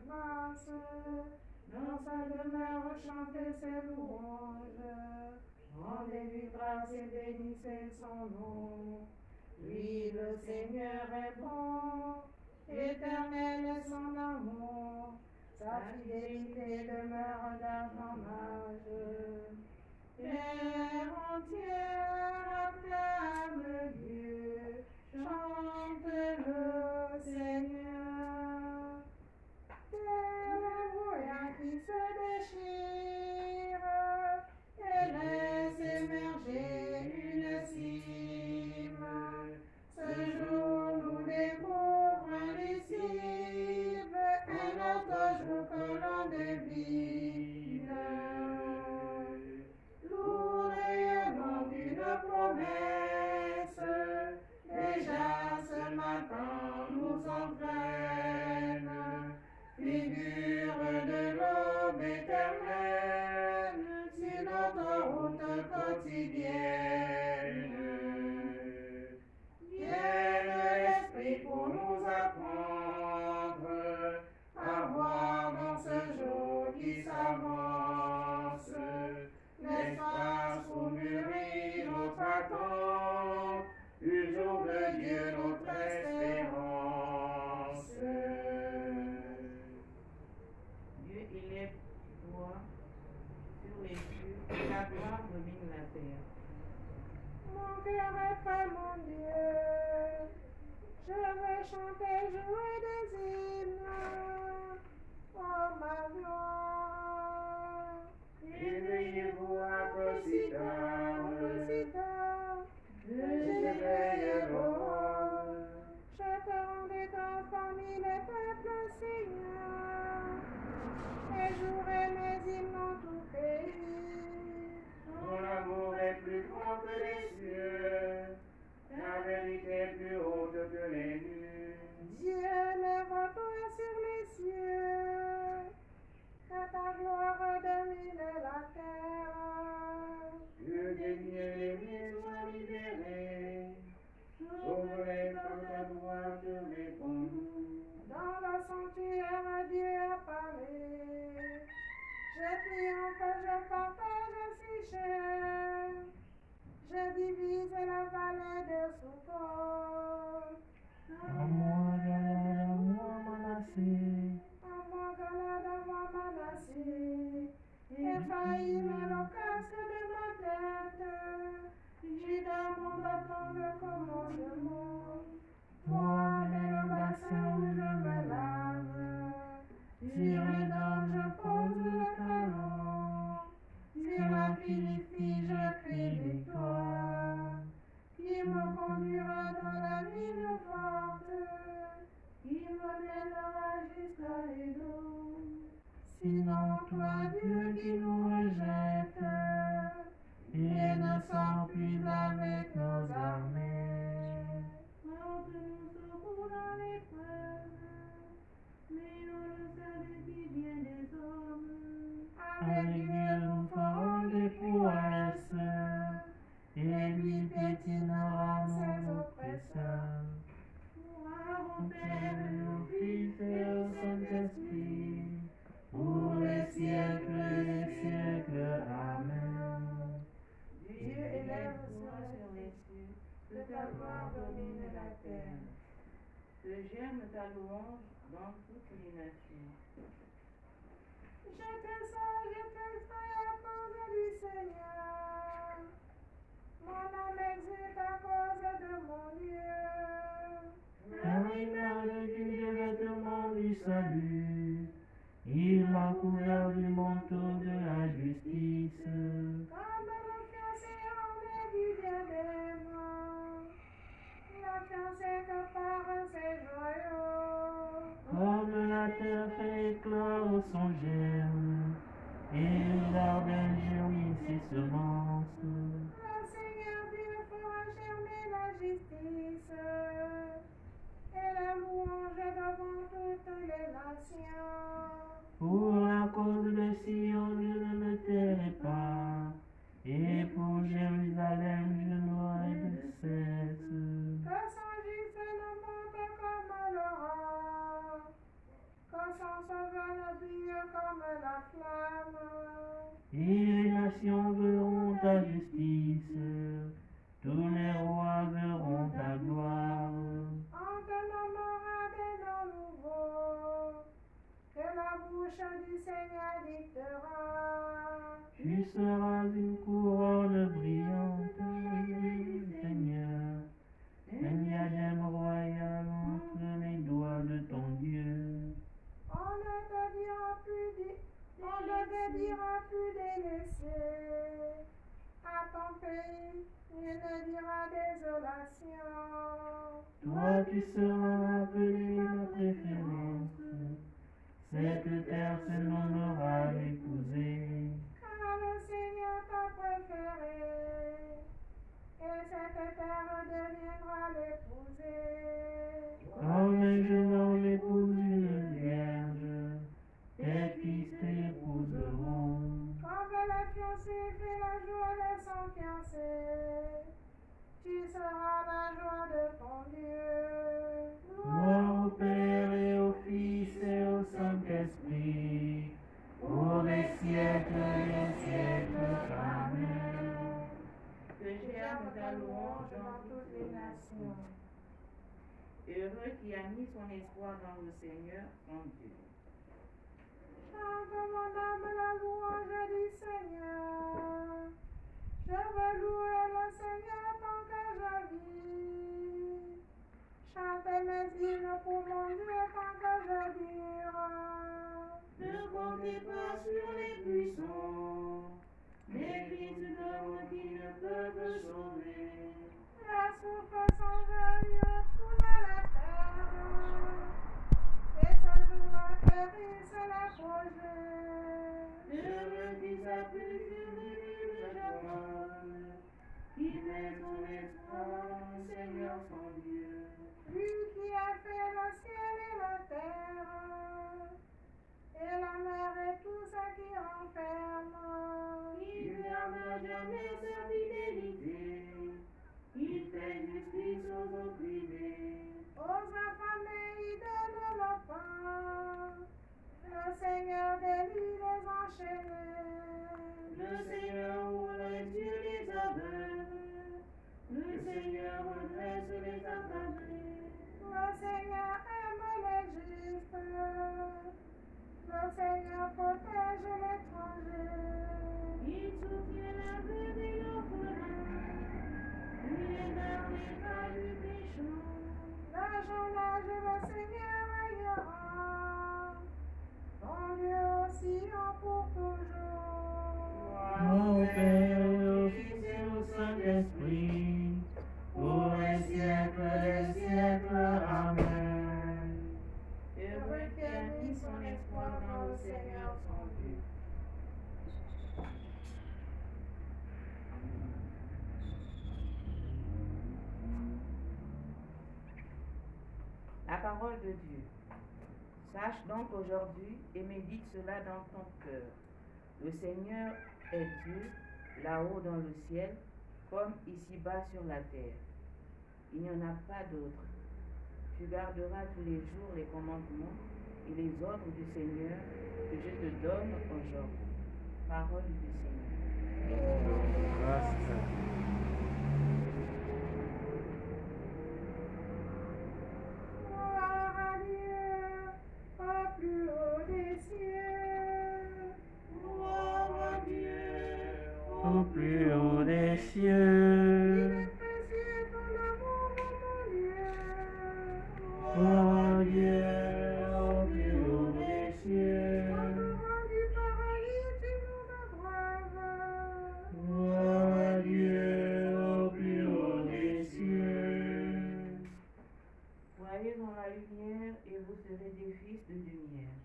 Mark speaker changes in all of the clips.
Speaker 1: grâce. Dans sa demeure, chantez ses louanges. Rendez-lui grâce et bénissez son nom. Oui, le Seigneur est bon, éternel est son amour. Sa fidélité demeure davantage. Terre entière acclame Dieu, chante le Seigneur. Terre brouillard qui se déchire et laisse émerger une cime. Ce jour nous découvre indicible, un autre jour que l'on devine. Lourd rayonnement d'une promesse, déjà ce matin nous entraîne. Figure de l'aube éternelle sur notre route quotidienne. Vienne l'Esprit pour nous apprendre à voir dans ce jour qui s'avance l'espace pour mûrir notre attente, du jour de Dieu notre espérance.
Speaker 2: Dieu élève toi sur les cieux et la gloire domine la terre.
Speaker 1: Mon cœur est prêt, mon Dieu. Je veux chanter, jouer des hymnes. Oh ma gloire.
Speaker 3: Éveillez-vous un peu si tard,
Speaker 1: Je l'aurore. Je te rendrai grâce parmi les peuples, Seigneur. Et jouerai mes hymnes en tout pays.
Speaker 3: ton amour est plus grand que les cieux, ta vérité est plus haute que les nues.
Speaker 1: Dieu, lève-toi sur les cieux, que ta gloire domine la terre.
Speaker 3: Que des bien-aimés soient libérés, sauve-les par ta droite, réponds-nous.
Speaker 1: Dans le sanctuaire, Dieu apparaît. Je triomphe, je partage si cher. Je divise la vallée de Sukkot.
Speaker 3: À moi, Manassé,
Speaker 1: À moi, Galade, à moi, Manassé. Ephraïm est le casque de ma tête. Judas, mon bâton de commandement. Moi, le bassin où je me lave. Sur les dents, je pose le talon. Sur la Philistie, je crie victoire. Qui me conduira dans la ville forte, qui me mènera jusqu'à l'Édom. Sinon, toi, Dieu qui nous rejette, et ne s'enfuit avec nos armées. Porte-nous secours dans l'épreuve, mais on le salut qui vient des hommes. Avec Dieu, nous ferons des prouesses, et lui piétinera nos oppresseurs. Gloire au Père et au Fils et au Saint-Esprit, pour les siècles et les siècles. Amen. Dieu élève-toi sur les cieux, que ta gloire domine la terre.
Speaker 2: Se germe ta louange dans toutes les nations.
Speaker 1: J'étais sage, j'étais frais à cause du Seigneur. Mon âme exulte à cause de mon Dieu.
Speaker 3: Car il m'a revêtu des vêtements du salut, il m'a couvert du manteau de la justice.
Speaker 1: Comme le fiancé orné du diadème, la fiancée que par ses joyaux.
Speaker 3: Comme la terre fait éclore son germe, et le jardin gémit ses semences.
Speaker 1: Le Seigneur Dieu fera germer la justice et la louange devant toutes les nations.
Speaker 3: Pour la cause de Sion, je ne me tairai pas, et pour Jérusalem, je n'aurai de cesse.
Speaker 1: Que son juste ne monte comme l'aurore, que son deviennent brillants comme la flamme.
Speaker 3: Et les nations verront ta justice, tous les rois verront ta gloire.
Speaker 1: On te nommera des noms nouveaux, que la bouche du Seigneur dictera.
Speaker 3: Tu seras une couronne brillante du Seigneur, un diadème royal entre les doigts de ton Dieu.
Speaker 1: On ne te dira plus délaissé. À ton pays, il ne dira désolation.
Speaker 3: Toi tu seras appelé ma préférence, cette terre se nommera épousée.
Speaker 1: Car le Seigneur t'a préféré, et cette terre deviendra l'épousée.
Speaker 3: Comme un jeune homme épouse une vierge, tes fils t'épouseront.
Speaker 1: Comme la fiancée fait la joie de son fiancé, tu seras la joie de ton Dieu.
Speaker 3: Gloire au Père et au Fils et au Saint-Esprit, pour les siècles des siècles. Amen.
Speaker 2: Que germe ta louange
Speaker 1: dans toutes les nations.
Speaker 2: Heureux qui a mis son espoir dans le Seigneur, son Dieu.
Speaker 1: Chante mon âme la louange du Seigneur. Je veux louer le Seigneur tant que je vis. Chante mes hymnes pour mon Dieu tant que je dure.
Speaker 2: Ne comptez pas sur les puissants, les fils de l'homme qui ne peuvent sauver.
Speaker 1: La souffle s'envahit tout la terre. Et ce jour atterrisse l'apogée.
Speaker 2: Heureux qui s'appuie sur l'île de Jacob, qui met son espoir au Seigneur son Dieu.
Speaker 1: Lui qui a fait le ciel et la terre, et la mer et tout ce qui renferme.
Speaker 2: Il perdra jamais sa fidélité, il fait justice aux opprimés.
Speaker 1: Aux affamés, il donne le pain. Le Seigneur délie les enchaînés.
Speaker 2: Le Seigneur ouvre les yeux des aveugles, le Seigneur redresse les affamés.
Speaker 1: Le Seigneur aime les justes. Le Seigneur protège l'étranger.
Speaker 2: Il soutient la veuve et l'orphelin, il égarde pas du méchant.
Speaker 1: L'âge le Seigneur veillera. Ton Dieu aussi en pour toujours.
Speaker 3: Gloire au Père et au Fils et au Saint-Esprit, pour les siècles des siècles. Amen.
Speaker 2: Heureux qui a mis son espoir dans le Seigneur son Dieu. La parole de Dieu. Sache donc aujourd'hui et médite cela dans ton cœur. Le Seigneur est Dieu, là-haut dans le ciel, comme ici-bas sur la terre. Il n'y en a pas d'autre. Tu garderas tous les jours les commandements et les ordres du Seigneur que je te donne aujourd'hui. Parole du Seigneur.
Speaker 3: Grâce à Dieu.
Speaker 1: Gloire à Dieu, au plus haut des cieux.
Speaker 2: Gloire à Dieu,
Speaker 3: Au plus haut des
Speaker 1: Il
Speaker 3: cieux.
Speaker 1: est précieux ton amour, mon Dieu.
Speaker 3: Oh Dieu, au plus haut des cieux.
Speaker 1: Au devant du paradis, tu nous abreuves.
Speaker 3: Oh Dieu, au plus haut des cieux.
Speaker 2: soyez dans la lumière et vous serez des fils de lumière.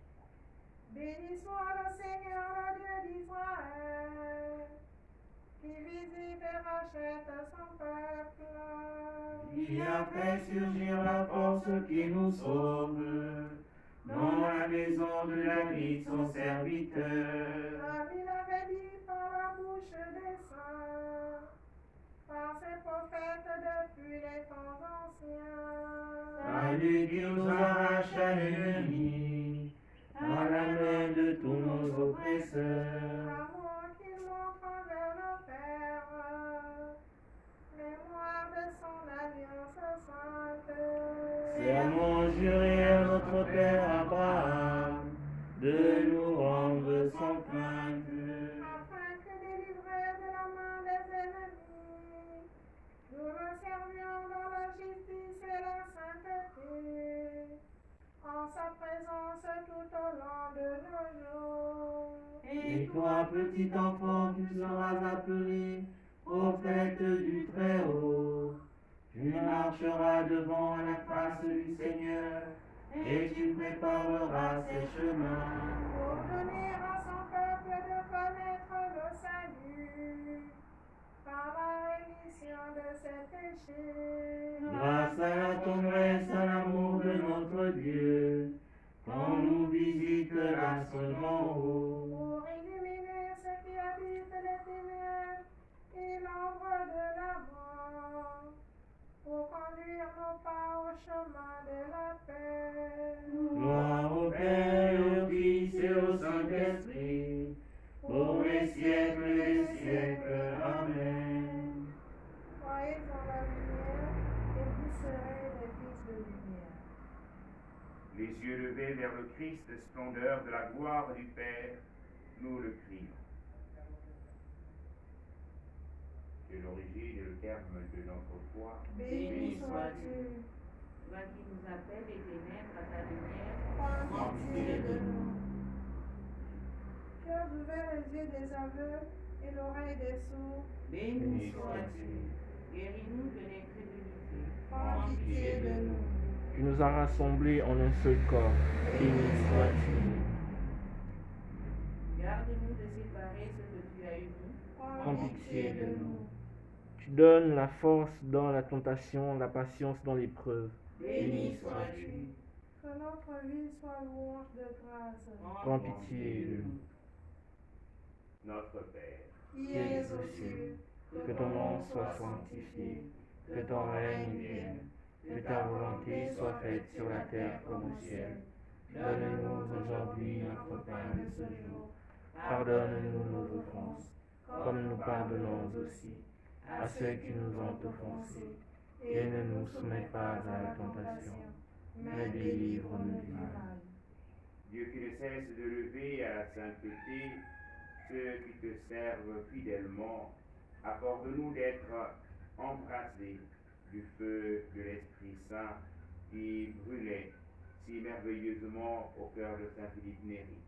Speaker 1: Béni soit le Seigneur, le Dieu d'Israël, qui visite et rachète son peuple.
Speaker 3: Qui a fait surgir la force qui nous sauve, dans la maison de David son serviteur.
Speaker 1: Comme il avait dit par la bouche des saints, par ses prophètes depuis les temps anciens.
Speaker 3: À lui qui nous arrache à l'ennemi, à la main de tous nos oppresseurs.
Speaker 1: L'amour qu'il montre envers nos pères, mémoire de son alliance sainte.
Speaker 3: Serment juré à notre Père Abraham, de nous rendre sans crainte.
Speaker 1: Afin que délivrés de la main des ennemis, nous le servions dans la justice et la sainteté, en sa présence tout au long de nos jours.
Speaker 3: Et toi, petit enfant, tu seras appelé prophète du Très-Haut. Tu marcheras devant la face du Seigneur, et tu prépareras ses chemins.
Speaker 1: Pour donner à son peuple de connaître le salut, par la rémission de ses péchés.
Speaker 3: Grâce à la tendresse, à l'amour de notre Dieu, quand nous visite l'astre d'en haut.
Speaker 1: Pour illuminer ceux qui habitent les ténèbres et l'ombre de la mort, pour conduire nos pas au chemin de la paix.
Speaker 3: Gloire au Père et au Fils et au Saint-Esprit, pour les siècles des siècles. Amen.
Speaker 1: Soyez dans la lumière et vous serez des fils de lumière.
Speaker 4: Les yeux levés vers le Christ, splendeur de la gloire du Père, nous le crions. Que l'origine et le terme de notre foi,
Speaker 1: Béni sois-tu,
Speaker 2: Toi qui nous appelles les ténèbres à ta lumière,
Speaker 1: prends pitié de nous. Tu as ouvert les yeux des aveugles et l'oreille des sourds.
Speaker 2: béni sois-tu. Guéris-nous de l'incrédulité.
Speaker 1: Prends pitié de nous.
Speaker 3: Tu nous as rassemblés en un seul corps. Béni sois-tu.
Speaker 2: Garde-nous de séparer ce que tu as uni.
Speaker 1: Prends pitié de nous.
Speaker 3: Tu donnes la force dans la tentation, la patience dans l'épreuve.
Speaker 2: Béni sois-tu.
Speaker 1: Que notre vie soit louange de grâce.
Speaker 3: Prends pitié de nous.
Speaker 4: notre Père.
Speaker 1: Qui es aux cieux,
Speaker 3: Que ton nom soit sanctifié, que ton règne vienne, que ta volonté soit faite sur la terre comme au ciel. Donne-nous aujourd'hui notre pain de ce jour. Pardonne-nous nos offenses, comme nous pardonnons aussi à ceux qui nous ont offensés. Et ne nous soumets pas à la tentation, mais délivre-nous du mal.
Speaker 4: Dieu qui ne cesse de lever à la sainteté ceux qui te servent fidèlement, accorde-nous d'être embrasés du feu de l'Esprit Saint qui brûlait si merveilleusement au cœur de Saint Philippe Néri.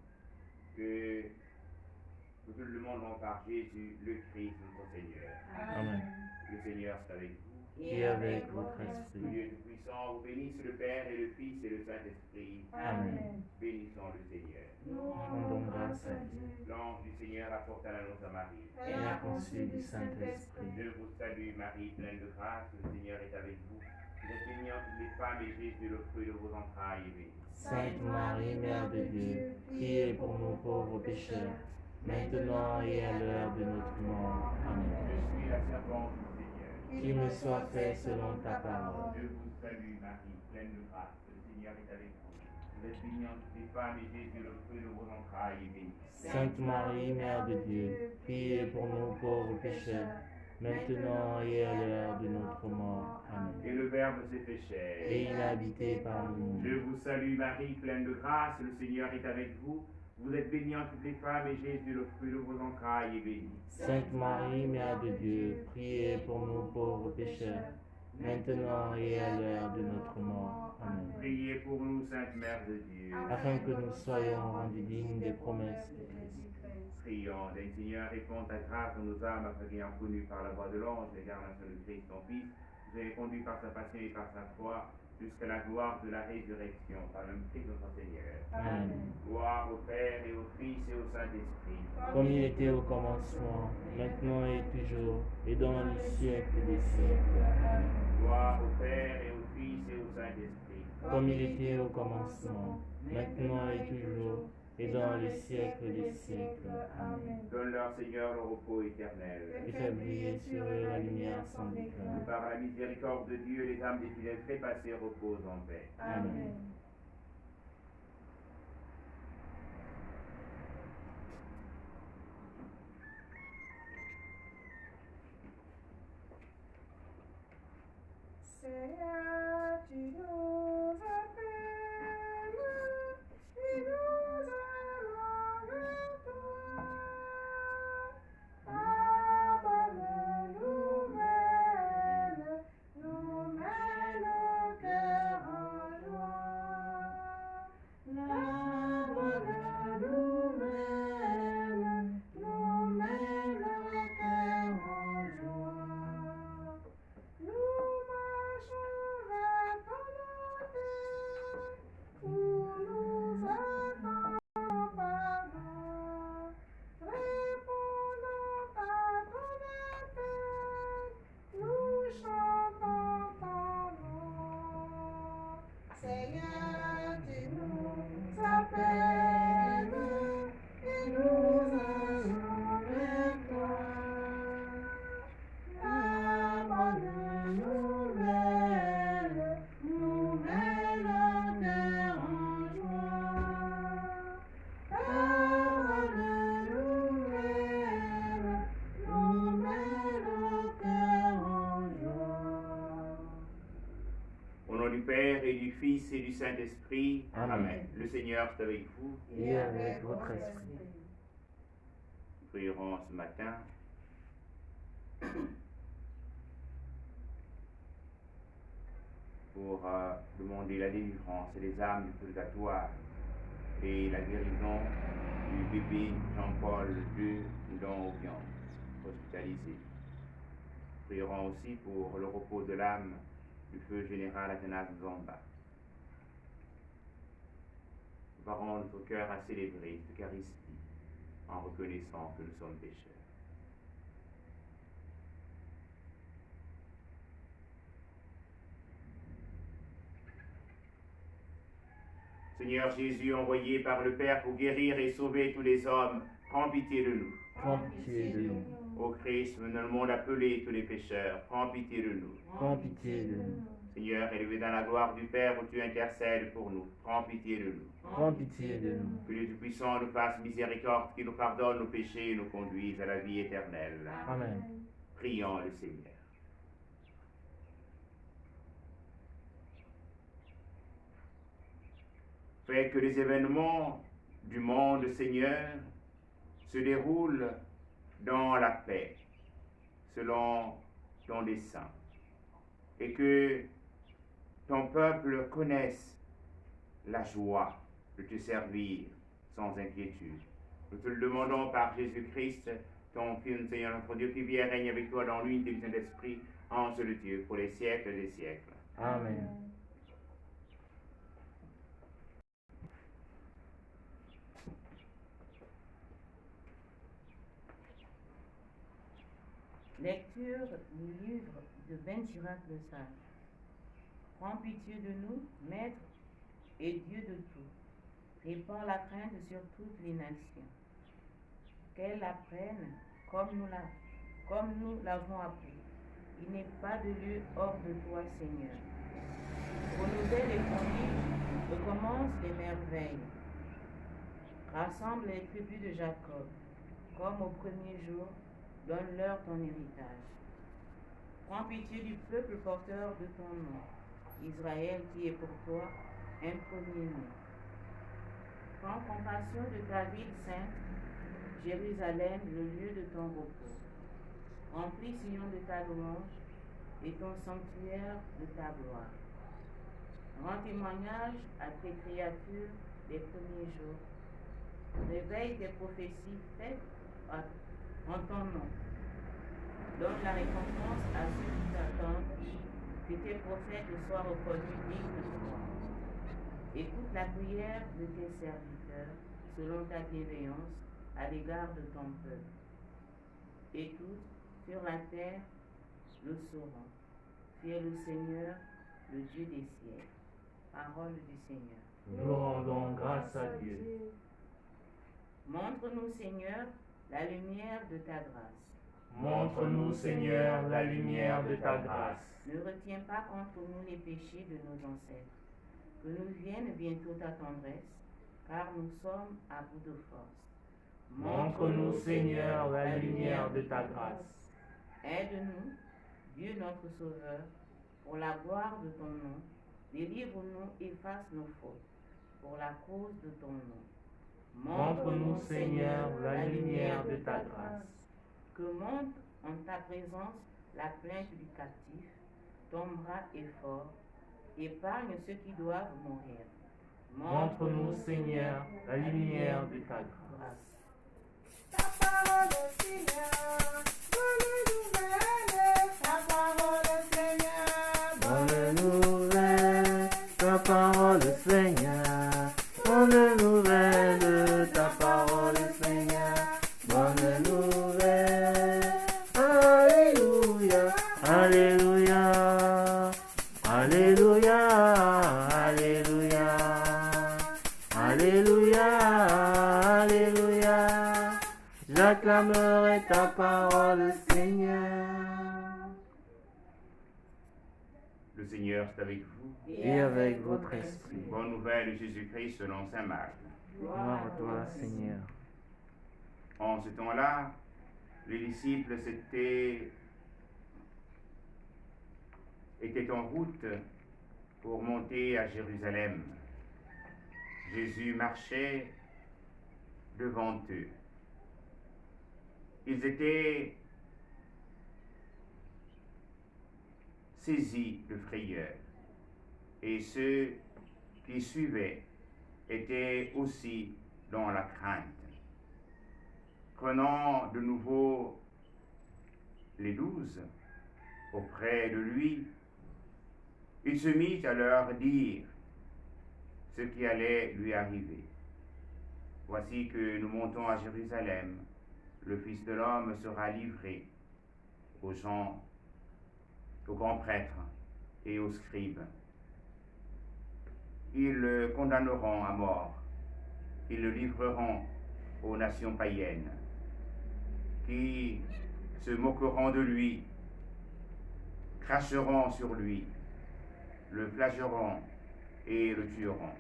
Speaker 4: Que tout le monde en par Jésus, le Christ, notre Seigneur.
Speaker 3: Amen.
Speaker 4: Le Seigneur est avec vous.
Speaker 3: Et avec votre
Speaker 4: Que
Speaker 3: esprit.
Speaker 4: Dieu Tout-Puissant vous bénisse le Père et le Fils et le Saint-Esprit.
Speaker 3: Amen.
Speaker 4: Bénissons le Seigneur.
Speaker 1: Nous
Speaker 3: Rendons grâce à Dieu.
Speaker 4: L'ange du Seigneur apporte à l'annonce à Marie.
Speaker 3: Et la conçue du Saint-Esprit.
Speaker 4: Je vous salue Marie, pleine de grâce, le Seigneur est avec vous. Vous êtes bénie entre toutes les femmes et Jésus, le fruit de vos entrailles, est béni.
Speaker 3: Sainte Marie, Mère de Dieu, priez pour nous pauvres pécheurs, maintenant et à l'heure de notre mort. Amen.
Speaker 4: Je suis la servante du Seigneur.
Speaker 3: Qu'il me soit fait selon ta parole.
Speaker 4: Je vous salue Marie, pleine de grâce, le Seigneur est avec vous. Vous êtes bénie entre toutes les femmes et Jésus, le fruit de vos entrailles, est béni.
Speaker 3: Sainte Marie, Mère de Dieu, priez pour nous pauvres pécheurs, maintenant et à l'heure de notre mort. Amen.
Speaker 4: Et le Verbe s'est fait chair.
Speaker 3: Et il a habité parmi nous.
Speaker 4: Je vous salue Marie, pleine de grâce, le Seigneur est avec vous. Vous êtes bénie entre toutes les femmes et Jésus, le fruit de vos entrailles, est béni.
Speaker 3: Sainte Marie, Mère de Dieu, priez pour nous pauvres pécheurs, maintenant et à l'heure de notre mort. Amen.
Speaker 4: Priez pour nous, Sainte Mère de Dieu.
Speaker 3: Afin que nous soyons rendus dignes des promesses de Christ.
Speaker 4: Prions, des Seigneur, réponds ta grâce à nos âmes, afin qu'ayant connu par la voix de l'ange l'incarnation de Christ, ton Fils, vous avez conduit par sa passion et par sa foi, jusqu'à la gloire de la résurrection, par le Christ notre Seigneur.
Speaker 3: Amen.
Speaker 4: Gloire au Père et au Fils et au Saint-Esprit.
Speaker 3: Comme il était au commencement, maintenant et toujours, et dans les siècles des siècles. Amen.
Speaker 4: Gloire au Père et au Fils et au Saint-Esprit.
Speaker 3: Comme il était au commencement, maintenant et toujours, et dans les siècles des siècles. Amen.
Speaker 4: Donne-leur, Seigneur, le repos éternel.
Speaker 3: Et fais briller sur eux la lumière sans déclin.
Speaker 4: Par la miséricorde de Dieu, les âmes des fidèles trépassés reposent en paix.
Speaker 3: Amen.
Speaker 1: Seigneur, tu nous appelles, et nous allons vers toi. Ta bonne nouvelle nous met le cœur en joie. La bonne nouvelle nous met le cœur en joie. Nous marchons vers ton autel, où nous attendons pardon. Répondons à ton appel, nous chantons ton nom. Seigneur, tu nous appelles, et nous allons vers toi. La bonne nouvelle nous met le cœur en joie. La bonne nouvelle nous met le cœur en joie.
Speaker 4: Au nom du Père et du Fils et du Saint-Esprit,
Speaker 3: Amen.
Speaker 4: Le Seigneur est avec vous.
Speaker 3: Et avec votre esprit.
Speaker 4: Nous prierons ce matin pour demander la délivrance et les âmes du purgatoire et la guérison du bébé Jean-Paul II d'Orient, hospitalisé. Nous prierons aussi pour le repos de l'âme du feu général Athanase Zamba. Préparons notre cœur à célébrer cette Eucharistie en reconnaissant que nous sommes pécheurs. Seigneur Jésus, envoyé par le Père pour guérir et sauver tous les hommes, prends pitié de nous.
Speaker 3: Prends pitié de nous.
Speaker 4: Ô Christ, venant le monde appeler tous les pécheurs, prends pitié de nous.
Speaker 3: Prends pitié de nous.
Speaker 4: Seigneur, élevé dans la gloire du Père où tu intercèdes pour nous, prends pitié de nous.
Speaker 3: Prends pitié de nous.
Speaker 4: Que Dieu Tout-Puissant nous fasse miséricorde, qu'il nous pardonne nos péchés et nous conduise à la vie éternelle.
Speaker 3: Amen.
Speaker 4: Prions le Seigneur. Fais que les événements du monde, Seigneur, se déroulent dans la paix, selon ton dessein, et que ton peuple connaisse la joie de te servir sans inquiétude. Nous te le demandons par Jésus-Christ, ton Fils, Seigneur notre Dieu, qui vit et règne avec toi dans l'unité du Saint-Esprit, en seul Dieu, pour les siècles des siècles.
Speaker 3: Amen.
Speaker 2: Lecture du livre de Ben Sirach le Sage. Prends pitié de nous, Maître et Dieu de tout. Répands la crainte sur toutes les nations. Qu'elles l'apprennent comme nous l'avons appris. Il n'est pas de lieu hors de toi, Seigneur. Renouvelle les prodiges, recommence les merveilles. Rassemble les tribus de Jacob, comme au premier jour. Donne-leur ton héritage. Prends pitié du peuple porteur de ton nom, Israël qui est pour toi un premier-né. Prends compassion de ta ville sainte, Jérusalem, le lieu de ton repos. Remplis Sion de ta louange et ton sanctuaire de ta gloire. Rends témoignage à tes créatures des premiers jours. Réveille tes prophéties faites en ton nom. Donne la récompense à ceux qui t'attendent, que tes prophètes soient reconnus dignes de toi. Écoute la prière de tes serviteurs selon ta bienveillance à l'égard de ton peuple. Et tous sur la terre le sauront. Tu es le Seigneur, le Dieu des siècles. Parole du Seigneur.
Speaker 3: Nous rendons grâce à Dieu.
Speaker 2: Montre-nous, Seigneur, la lumière de ta grâce.
Speaker 3: Montre-nous, Seigneur, la lumière de ta grâce.
Speaker 2: Ne retiens pas contre nous les péchés de nos ancêtres. Que nous vienne bientôt ta tendresse, car nous sommes à bout de force.
Speaker 3: Montre-nous, Seigneur, la lumière de ta grâce.
Speaker 2: Aide-nous, Dieu notre Sauveur, Pour la gloire de ton nom, délivre-nous, efface nos fautes. Pour la cause de ton nom.
Speaker 3: Montre-nous, Seigneur, la lumière de ta grâce.
Speaker 2: Que monte en ta présence la plainte du captif. Ton bras est fort. Épargne ceux qui doivent mourir.
Speaker 3: Montre-nous, Seigneur, la lumière de ta grâce.
Speaker 1: Ta parole, Seigneur, bonne nouvelle. Ta parole, Seigneur,
Speaker 3: Bonne nouvelle, ta parole, Seigneur. Bonne nouvelle, ta parole, Seigneur. Bonne nouvelle. Alléluia, alléluia, alléluia, alléluia, alléluia, alléluia. J'acclamerai ta parole, Seigneur.
Speaker 4: Le Seigneur est avec vous.
Speaker 3: Et avec votre esprit.
Speaker 4: Bonne nouvelle de Jésus-Christ selon saint Marc.
Speaker 3: Gloire à toi, Seigneur.
Speaker 4: En ce temps-là, les disciples étaient en route pour monter à Jérusalem. Jésus marchait devant eux. Ils étaient saisis de frayeur, et ceux qui suivaient étaient aussi dans la crainte. Prenant de nouveau les 12 auprès de lui, il se mit à leur dire ce qui allait lui arriver. Voici que nous montons à Jérusalem, le Fils de l'homme sera livré aux gens, aux grands prêtres et aux scribes. Ils le condamneront à mort, ils le livreront aux nations païennes, qui se moqueront de lui, cracheront sur lui, le flagelleront et le tueront.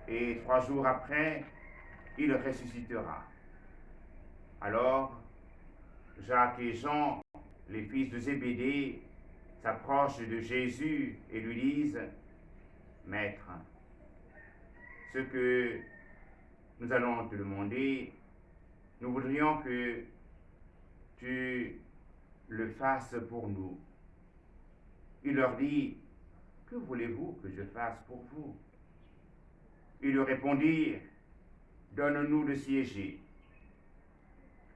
Speaker 4: Et 3 jours après, il ressuscitera. Alors, Jacques et Jean, les fils de Zébédée, s'approchent de Jésus et lui disent « Maître, ce que nous allons te demander, nous voudrions que tu le fasses pour nous. » Il leur dit « Que voulez-vous que je fasse pour vous ?» Ils lui répondirent « Donne-nous de siéger,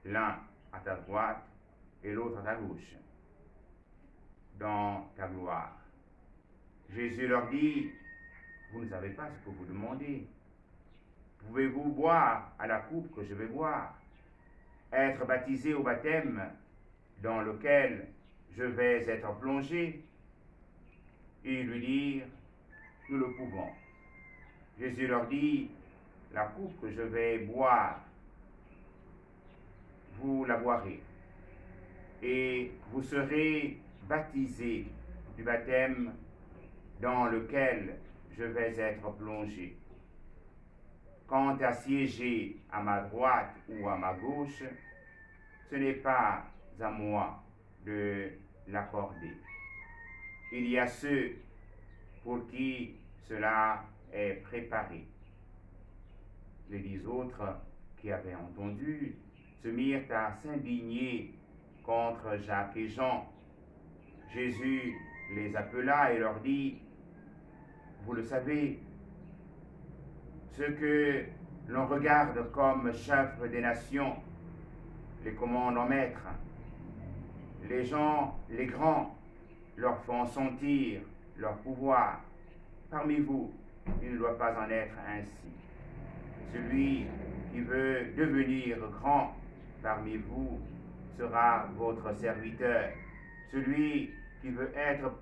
Speaker 4: l'un à ta droite et l'autre à ta gauche, dans ta gloire. » Jésus leur dit « Vous ne savez pas ce que vous demandez. Pouvez-vous boire à la coupe que je vais boire, être baptisé au baptême dans lequel je vais être plongé ?» Ils lui dirent « Nous le pouvons. » Jésus leur dit « La coupe que je vais boire, vous la boirez, et vous serez baptisés du baptême dans lequel je vais être plongé. Quant à siéger à ma droite ou à ma gauche, ce n'est pas à moi de l'accorder. Il y a ceux pour qui cela est préparé. » Les 10 autres qui avaient entendu se mirent à s'indigner contre Jacques et Jean. Jésus les appela et leur dit « Vous le savez, ceux que l'on regarde comme chefs des nations, les commandent en maître. Les gens, les grands, leur font sentir leur pouvoir. Parmi vous, il ne doit pas en être ainsi. Celui qui veut devenir grand parmi vous sera votre serviteur. Celui qui veut être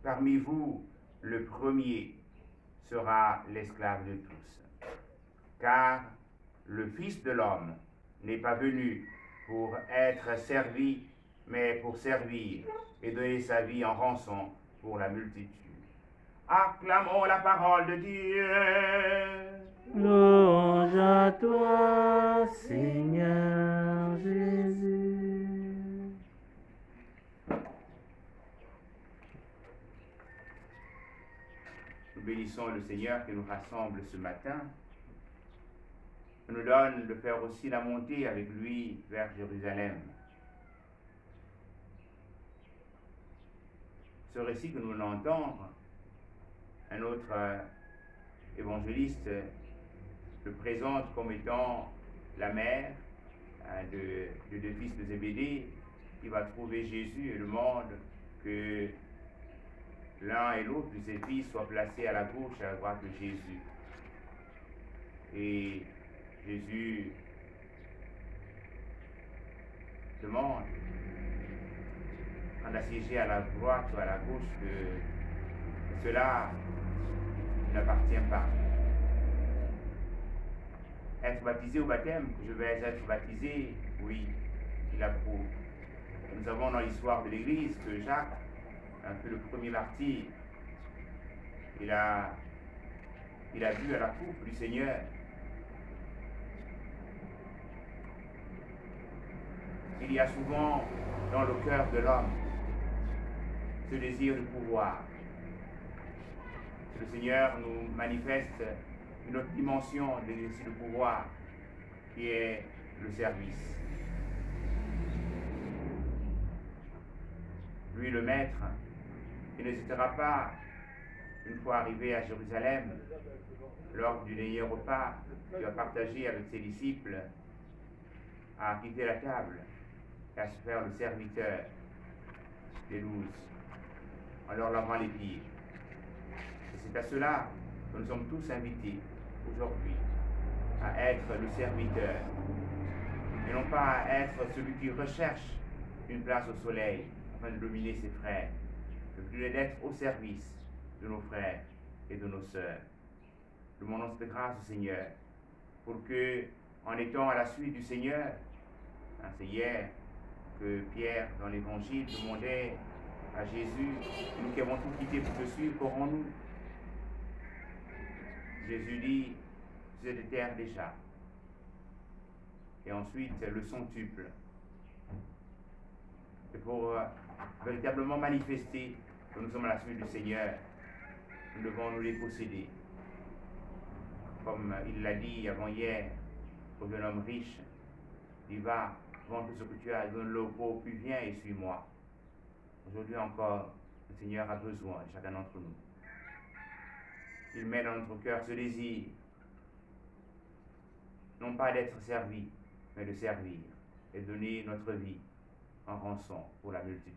Speaker 4: parmi vous le premier sera l'esclave de tous. Car le Fils de l'homme n'est pas venu pour être servi, mais pour servir et donner sa vie en rançon pour la multitude. Acclamons la parole de Dieu.
Speaker 3: Louange à toi, Seigneur Jésus.
Speaker 4: bénissons le Seigneur qui nous rassemble ce matin, qui nous donne de faire aussi la montée avec lui vers Jérusalem. Ce récit que nous venons d'entendre, un autre évangéliste le présente comme étant la mère de deux fils de Zébédée qui va trouver Jésus et demande que l'un et l'autre de ses fils soient placés à la gauche et à la droite de Jésus. Et Jésus demande, en assiégé à la droite ou à la gauche, que cela n'appartient pas. Être baptisé au baptême, que je vais être baptisé, oui, il approuve. Nous avons dans l'histoire de l'Église que Jacques, un peu le premier martyr, il a bu à la coupe du Seigneur. Il y a souvent dans le cœur de l'homme ce désir de pouvoir. Le Seigneur nous manifeste une autre dimension de l'exercice de pouvoir qui est le service. Lui, le Maître, il n'hésitera pas, une fois arrivé à Jérusalem, lors du dernier repas qu'il a partagé avec ses disciples, à quitter la table et à se faire le serviteur des 12, en leur lavant les pieds. Et c'est à cela que nous sommes tous invités aujourd'hui, à être le serviteur, et non pas à être celui qui recherche une place au soleil afin de dominer ses frères, mais plutôt d'être au service de nos frères et de nos sœurs. Demandons cette grâce au Seigneur, pour que, en étant à la suite du Seigneur, c'est hier que Pierre, dans l'Évangile, demandait à Jésus, nous qui avons tout quitté pour te suivre, qu'aurons-nous? Jésus dit, c'est de terre déjà. Et ensuite, le centuple. Et pour véritablement manifester que nous sommes à la suite du Seigneur, nous devons nous les posséder. Comme il l'a dit avant-hier au jeune homme riche, il va, vends tout ce que tu as, donne-le aux pauvres, puis viens et suis-moi. Aujourd'hui encore, le Seigneur a besoin de chacun d'entre nous. Il met dans notre cœur ce désir, non pas d'être servi, mais de servir et donner notre vie en rançon pour la multitude.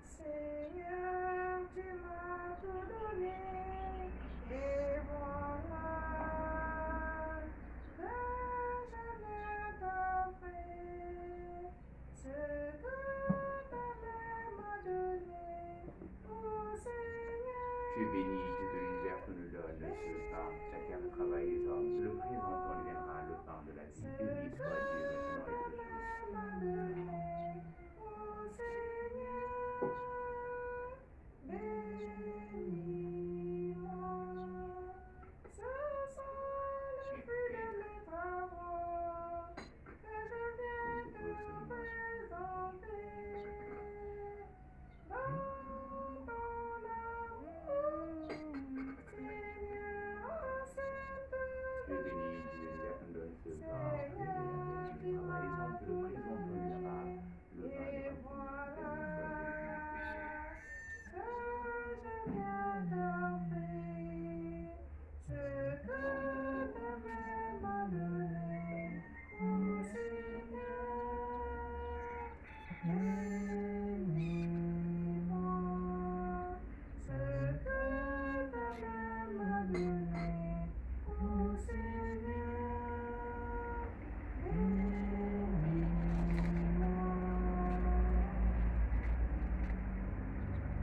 Speaker 1: Seigneur, tu m'as tout donné, et voilà que je viens t'offrir ce que ta main m'a donné, ô Seigneur.
Speaker 4: Tu es béni, Dieu de l'univers, que nous donne ce pain, chacun le travail des hommes. Le présentant viendra le pain de la vie. Béni soit Dieu maintenant et toujours.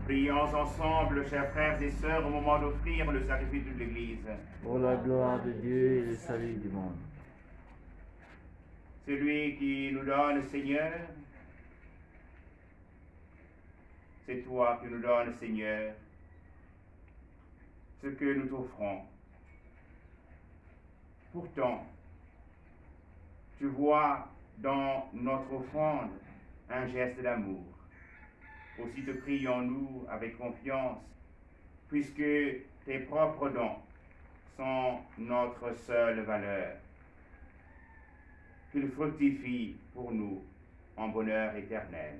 Speaker 4: Prions ensemble, chers frères et sœurs, au moment d'offrir le sacrifice de l'Église.
Speaker 3: Pour la gloire de Dieu et le salut du monde.
Speaker 4: Celui qui nous donne, Seigneur, c'est toi qui nous donnes, Seigneur, ce que nous t'offrons. Pourtant, tu vois dans notre offrande un geste d'amour. Aussi te prions-nous avec confiance, puisque tes propres dons sont notre seule valeur. Qu'ils fructifient pour nous en bonheur éternel.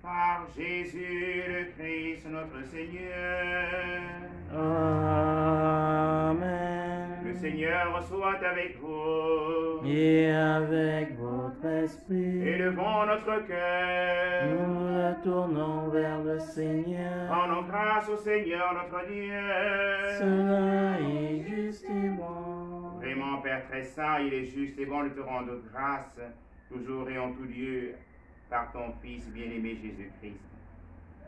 Speaker 4: Par Jésus le Christ, notre Seigneur.
Speaker 3: Amen.
Speaker 4: Le Seigneur soit avec vous.
Speaker 3: Et avec votre esprit,
Speaker 4: Élevons notre cœur.
Speaker 3: nous le tournons vers le Seigneur.
Speaker 4: Rendons grâce au Seigneur notre Dieu.
Speaker 3: Cela est juste et bon.
Speaker 4: Vraiment, Père très saint, il est juste et bon de te rendre grâce, toujours et en tout lieu, par ton Fils bien-aimé Jésus-Christ.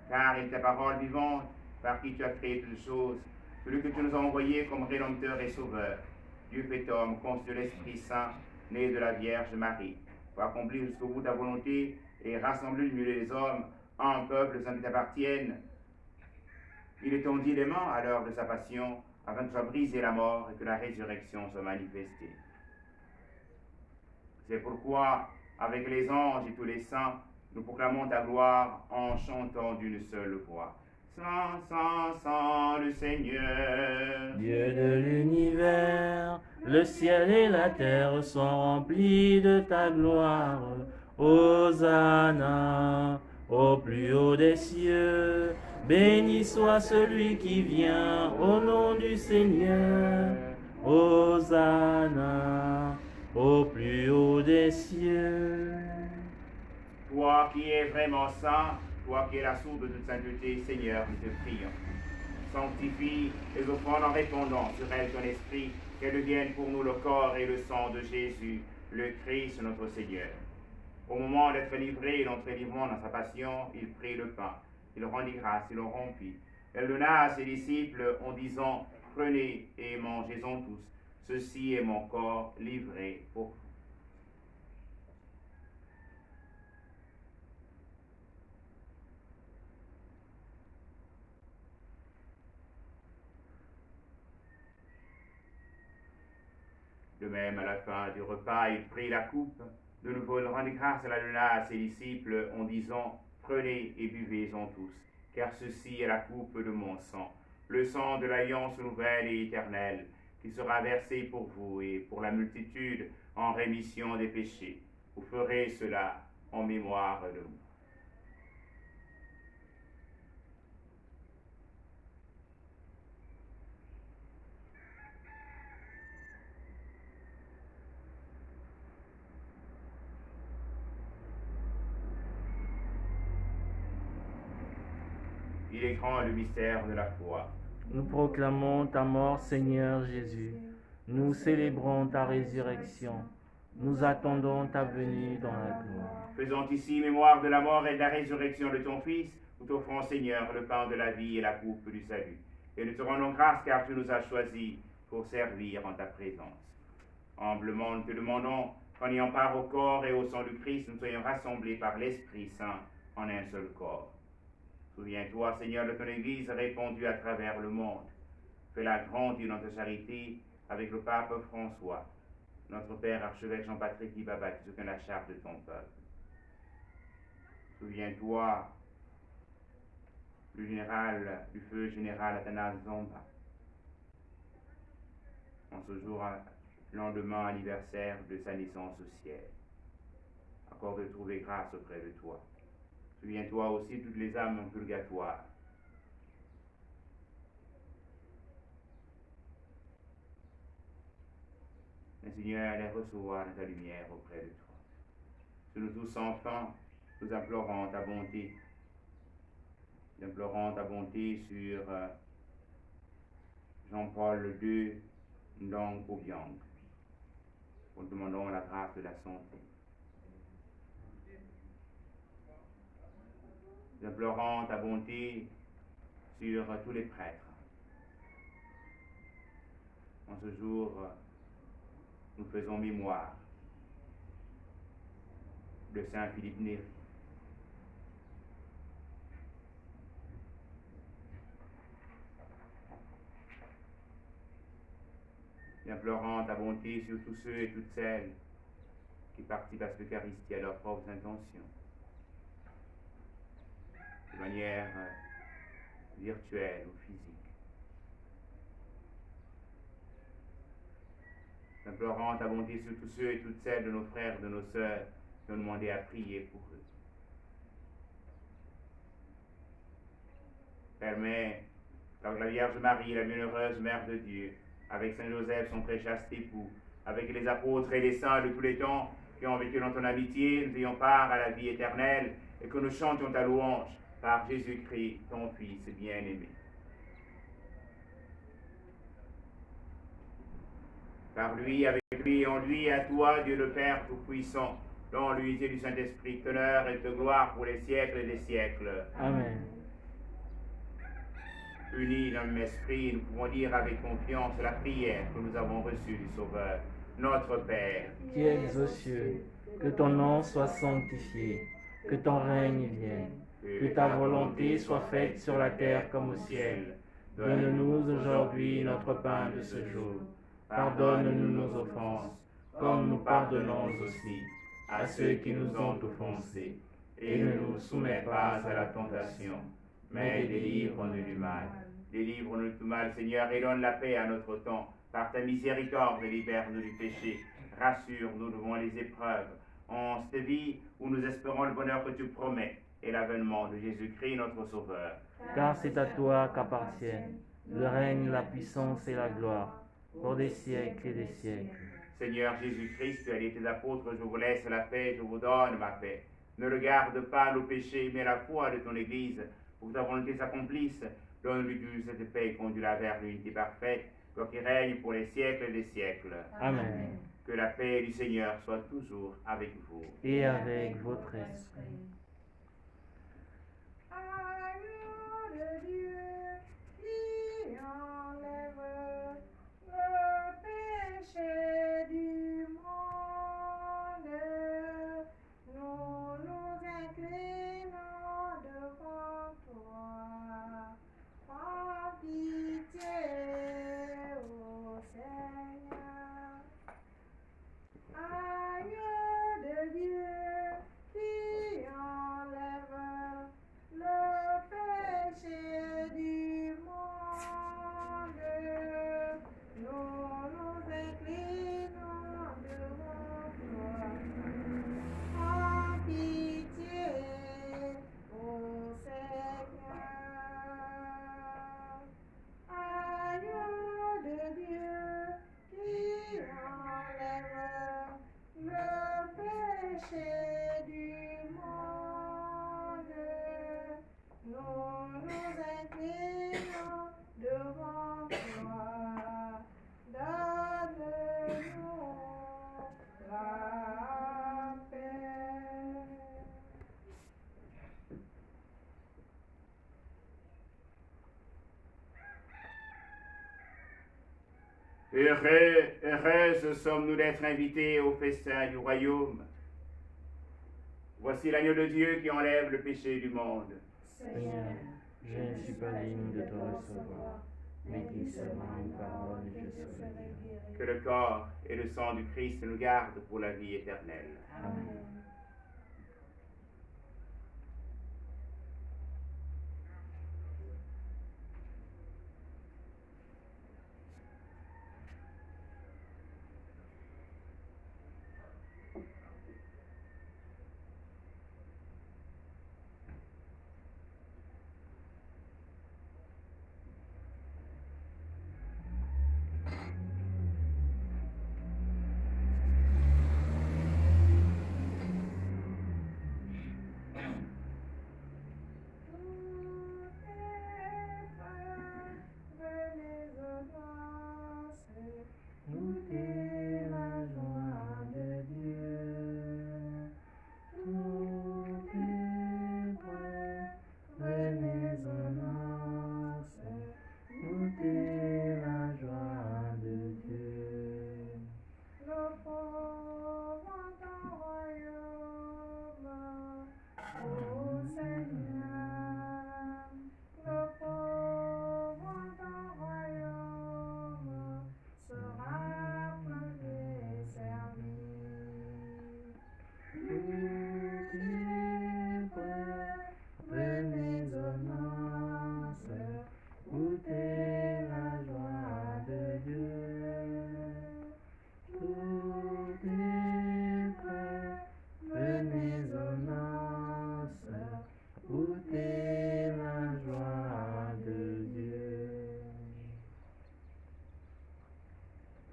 Speaker 4: Car il est ta parole vivante, par qui tu as créé toutes choses, celui que tu nous as envoyé comme Rédempteur et Sauveur, Dieu fait homme, conçu de l'Esprit Saint, né de la Vierge Marie, pour accomplir jusqu'au bout ta volonté et rassembler le milieu des hommes en un peuple saint qui t'appartienne. Il est tendit les mains à l'heure de sa passion, afin que soit brisée la mort et que la résurrection soit manifestée. C'est pourquoi, avec les anges et tous les saints, nous proclamons ta gloire en chantant d'une seule voix. Saint, Saint, Saint, le Seigneur.
Speaker 3: Dieu de l'univers, le ciel et la terre sont remplis de ta gloire. Hosanna, au plus haut des cieux, béni soit celui qui vient au nom du Seigneur. Hosanna, au plus haut des cieux.
Speaker 4: Toi qui es vraiment saint, toi qui es la source de toute sainteté, Seigneur, nous te prions. Sanctifie les offrandes en répandant sur elles ton esprit, qu'elles deviennent pour nous le corps et le sang de Jésus, le Christ notre Seigneur. Au moment d'être livré et d'entrer librement dans sa passion, il prit le pain, il rendit grâce, il le rompit. Elle le donna à ses disciples en disant, prenez et mangez-en tous, ceci est mon corps livré pour vous. De même, à la fin du repas, il prit la coupe. De nouveau, il rendit grâce, la donna à ses disciples en disant, prenez et buvez-en tous, car ceci est la coupe de mon sang, le sang de l'alliance nouvelle et éternelle, qui sera versé pour vous et pour la multitude en rémission des péchés. Vous ferez cela en mémoire de moi. Il est grand le mystère de la foi.
Speaker 3: Nous proclamons ta mort, Seigneur Jésus. Nous célébrons ta résurrection. Nous attendons ta venue dans la gloire.
Speaker 4: Faisant ici mémoire de la mort et de la résurrection de ton Fils, nous t'offrons, Seigneur, le pain de la vie et la coupe du salut. Et nous te rendons grâce car tu nous as choisis pour servir en ta présence. Humblement, nous te demandons qu'en ayant part au corps et au sang du Christ, nous soyons rassemblés par l'Esprit Saint en un seul corps. Souviens-toi, Seigneur, de ton Église répandue à travers le monde. Fais-la grandir dans ta charité avec le pape François, notre Père archevêque Jean-Patrick Ibaba, qui s'occupe de la charte de ton peuple. Souviens-toi du feu général Athanase Zamba. En ce jour, lendemain anniversaire de sa naissance au ciel. Accorde de trouver grâce auprès de toi. Souviens-toi aussi de toutes les âmes en purgatoire. Mais Seigneur, les recevoir dans ta lumière auprès de toi. Sur nous tous enfants, nous implorons ta bonté. Nous implorons ta bonté sur Jean-Paul II, Ndong Obiang. Nous demandons la grâce de la santé. Nous implorons ta bonté sur tous les prêtres. En ce jour, nous faisons mémoire de Saint Philippe Néri, implorant ta bonté sur tous ceux et toutes celles qui participent à cette Eucharistie à leurs propres intentions, de manière virtuelle ou physique. Implorant ta bonté sur tous ceux et toutes celles de nos frères, de nos sœurs qui ont demandé à prier pour eux. Permets qu'avec la Vierge Marie, la bienheureuse Mère de Dieu, avec Saint Joseph, son très chaste époux, avec les apôtres et les saints de tous les temps qui ont vécu dans ton amitié, nous ayons part à la vie éternelle et que nous chantions ta louange par Jésus-Christ, ton Fils bien-aimé. Par lui, avec lui et en lui, à toi, Dieu le Père Tout-Puissant, dans l'unité du Saint-Esprit, honneur et de gloire pour les siècles et des siècles.
Speaker 3: Amen.
Speaker 4: Unis dans le même esprit, nous pouvons dire avec confiance la prière que nous avons reçue du Sauveur. Notre Père,
Speaker 3: Qui es aux cieux, que ton nom soit sanctifié, que ton règne vienne, que ta volonté soit faite sur la terre comme au ciel. Donne-nous aujourd'hui notre pain de ce jour. Pardonne-nous nos offenses, comme nous pardonnons aussi à ceux qui nous ont offensés. Et ne nous soumets pas à la tentation, mais délivre-nous du mal.
Speaker 4: délivre-nous de tout mal, Seigneur, et donne la paix à notre temps. Par ta miséricorde, libère-nous du péché. Rassure-nous devant les épreuves. En cette vie où nous espérons le bonheur que tu promets et l'avènement de Jésus-Christ, notre Sauveur.
Speaker 3: Car c'est à toi qu'appartiennent le règne, la puissance et la gloire, pour des siècles et des siècles.
Speaker 4: Seigneur Jésus-Christ, tu as dit tes apôtres, je vous laisse la paix, je vous donne ma paix. Ne regarde pas nos péchés, mais la foi de ton Église, pour que ta volonté s'accomplisse. Donne-lui cette paix et conduis-la vers l'unité parfaite, toi qui règne pour les siècles et des siècles.
Speaker 3: Amen.
Speaker 4: Que la paix du Seigneur soit toujours avec vous.
Speaker 3: Et avec votre esprit.
Speaker 1: Agneau de Dieu, qui enlève le péché du monde, nous nous inclinons devant toi. Prends pitié, ô Seigneur. Agneau de Dieu, qui enlève le péché du monde, nous nous inclinons devant toi. Prends pitié, ô Seigneur. Agneau de Dieu, qui enlève le péché du monde, nous nous inclinons devant toi. Donne-nous la paix.
Speaker 4: Heureuses sommes-nous d'être invités au festin du royaume. Voici l'agneau de Dieu qui enlève le péché du monde.
Speaker 3: Seigneur, je ne suis pas digne de te recevoir, mais dis seulement une parole et je serai guéri.
Speaker 4: Que le corps et le sang du Christ nous gardent pour la vie éternelle.
Speaker 3: Amen.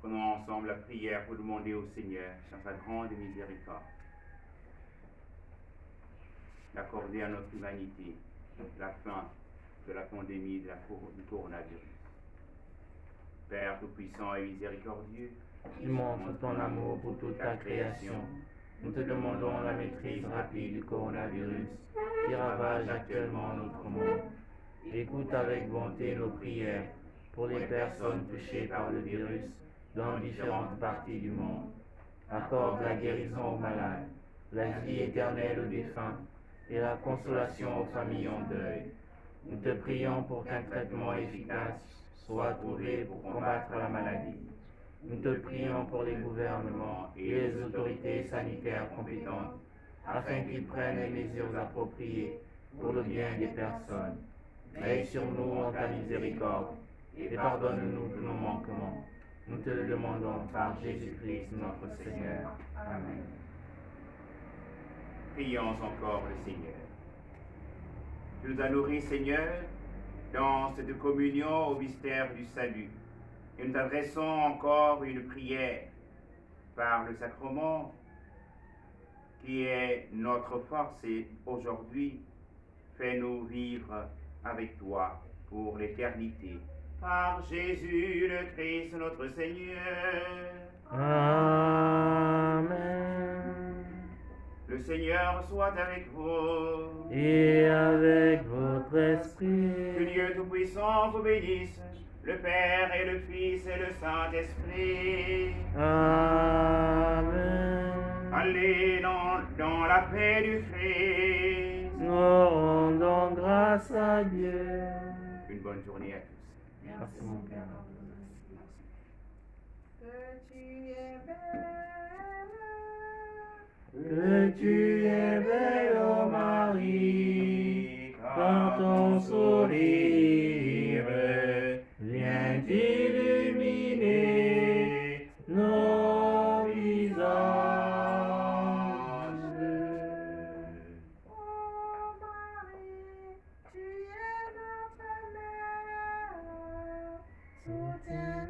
Speaker 4: Prenons ensemble la prière pour demander au Seigneur, dans sa grande miséricorde, d'accorder à notre humanité la fin de la pandémie du coronavirus. Père Tout-Puissant et miséricordieux,
Speaker 3: Tu montres ton amour pour toute ta création. Nous te demandons la maîtrise rapide du coronavirus qui ravage actuellement notre monde. Écoute avec bonté nos prières pour les personnes touchées par le virus dans différentes parties du monde. Accorde la guérison aux malades, la vie éternelle aux défunts et la consolation aux familles en deuil. Nous te prions pour qu'un traitement efficace soit trouvé pour combattre la maladie. Nous te prions pour les gouvernements et les autorités sanitaires compétentes, afin qu'ils prennent les mesures appropriées pour le bien des personnes. Veille sur nous en ta miséricorde et pardonne-nous tous nos manquements. Nous te le demandons par Jésus-Christ notre Seigneur. Amen.
Speaker 4: Prions encore le Seigneur. Tu nous as nourris, Seigneur, dans cette communion au mystère du salut. Et nous t'adressons encore une prière par le sacrement qui est notre force et aujourd'hui, fais-nous vivre avec toi pour l'éternité. Par Jésus le Christ notre Seigneur.
Speaker 3: Amen.
Speaker 4: Le Seigneur soit avec vous.
Speaker 3: Et avec votre esprit.
Speaker 4: Que Dieu Tout-Puissant vous bénisse, le Père et le Fils et le Saint-Esprit.
Speaker 3: Amen.
Speaker 4: Allez dans la paix du Christ.
Speaker 3: Nous rendons grâce à Dieu.
Speaker 4: Une bonne journée à tous.
Speaker 3: Merci mon Père.
Speaker 1: Que tu es belle,
Speaker 3: Que tu es belle, ô Marie, par ton sourire, viens illuminer nos visages.
Speaker 1: ô Marie, tu es notre mère, soutiens